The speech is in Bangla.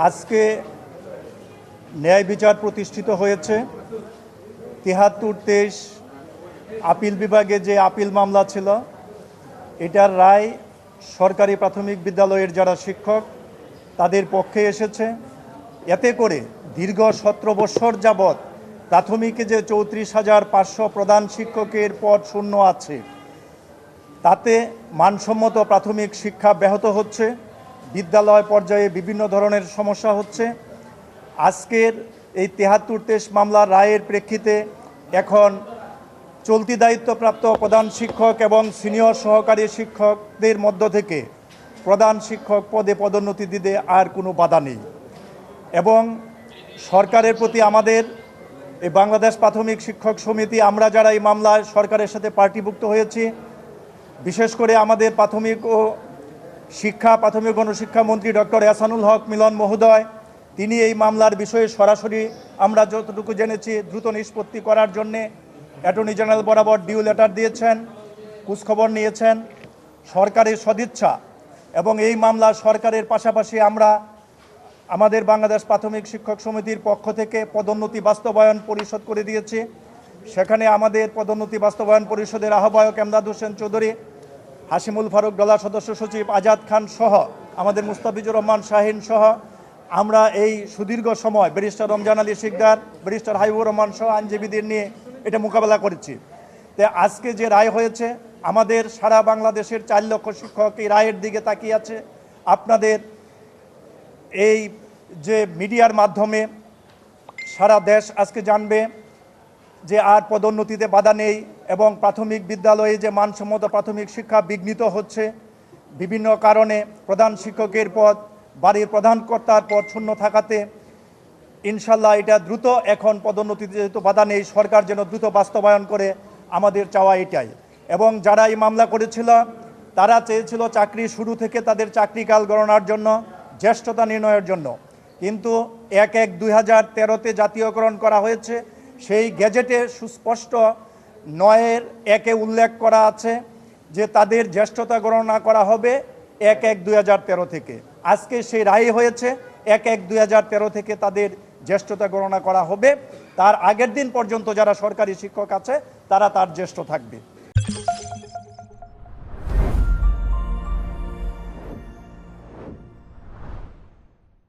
আজকে ন্যায় বিচার প্রতিষ্ঠিত হয়েছে। ৭৩-২৩ আপিল বিভাগে যে আপিল মামলা ছিল, এটার রায় সরকারি প্রাথমিক বিদ্যালয়ের যারা শিক্ষক তাদের পক্ষে এসেছে। এতে করে দীর্ঘ ১৭ বছর যাবৎ প্রাথমিকে যে ৩৪,৫০০ প্রধান শিক্ষকের পদ শূন্য আছে, তাতে মানসম্মত প্রাথমিক শিক্ষা ব্যাহত হচ্ছে। বিদ্যালয় পর্যায়ে বিভিন্ন ধরনের সমস্যা হচ্ছে। আজকের এই ৭৩-২৩ মামলার রায়ের প্রেক্ষিতে এখন চলতি দায়িত্বপ্রাপ্ত প্রধান শিক্ষক এবং সিনিয়র সহকারী শিক্ষকদের মধ্য থেকে প্রধান শিক্ষক পদে পদোন্নতি দিতে আর কোনো বাধা নেই। এবং সরকারের প্রতি আমাদের এই বাংলাদেশ প্রাথমিক শিক্ষক সমিতি, আমরা যারা এই মামলায় সরকারের সাথে পার্টিভুক্ত হয়েছি, বিশেষ করে আমাদের প্রাথমিক গণশিক্ষা মন্ত্রী ডক্টর এহসানুল হক মিলন মহোদয়, তিনি এই মামলার বিষয়ে সরাসরি আমরা যতটুকু জেনেছি দ্রুত নিষ্পত্তি করার জন্যে অ্যাটর্নি জেনারেল বরাবর ডিউ লেটার দিয়েছেন, খোঁজখবর নিয়েছেন। সরকারের সদিচ্ছা এবং এই মামলা সরকারের পাশাপাশি আমরা আমাদের বাংলাদেশ প্রাথমিক শিক্ষক সমিতির পক্ষ থেকে পদোন্নতি বাস্তবায়ন পরিষদ করে দিয়েছি। সেখানে আমাদের পদোন্নতি বাস্তবায়ন পরিষদের আহ্বায়ক এমদাদ হোসেন চৌধুরী, হাসিমুল ফারুক ডলা সদস্য সচিব আজাদ খান সহ আমাদের মুস্তাফিজুর রহমান শাহিন সহ আমরা এই সুদীর্ঘ সময় ব্যারিস্টার রমজান আলী শিকদার, ব্যারিস্টার হাবিবুর রহমান সহ আইনজীবীদের নিয়ে এটা মোকাবেলা করেছি। তাই আজকে যে রায় হয়েছে, আমাদের সারা বাংলাদেশের ৪ লক্ষ শিক্ষক এই রায়ের দিকে তাকিয়ে আছে। আপনাদের এই যে মিডিয়ার মাধ্যমে সারা দেশ আজকে জানবে যে আর পদোন্নতিতে বাধা নেই এবং প্রাথমিক বিদ্যালয়ে যে মানসম্মত প্রাথমিক শিক্ষা বিঘ্নিত হচ্ছে বিভিন্ন কারণে, প্রধান শিক্ষকের পদ, বাড়ির প্রধান কর্তার পদ শূন্য থাকাতে ইনশাল্লাহ এটা দ্রুত এখন পদোন্নতিতে যেহেতু বাধা নেই, সরকার যেন দ্রুত বাস্তবায়ন করে, আমাদের চাওয়া এটাই। এবং যারা এই মামলা করেছিল তারা চেয়েছিল চাকরি শুরু থেকে তাদের চাকরিকাল গণনার জন্য, জ্যেষ্ঠতা নির্ণয়ের জন্য, কিন্তু ১/১/২০১৩-তে জাতীয়করণ করা হয়েছে। সেই গেজেটে সুস্পষ্ট ৯-১-এ উল্লেখ করা আছে যে তাদের জ্যেষ্ঠতা গণনা করা হবে ১/১/২০১৩ থেকে। আজকে সেই রায় হয়েছে ১/১/২০১৩ থেকে তাদের জ্যেষ্ঠতা গণনা করা হবে। তার আগের দিন পর্যন্ত যারা সরকারি শিক্ষক আছে তারা তার জ্যেষ্ঠ থাকবে।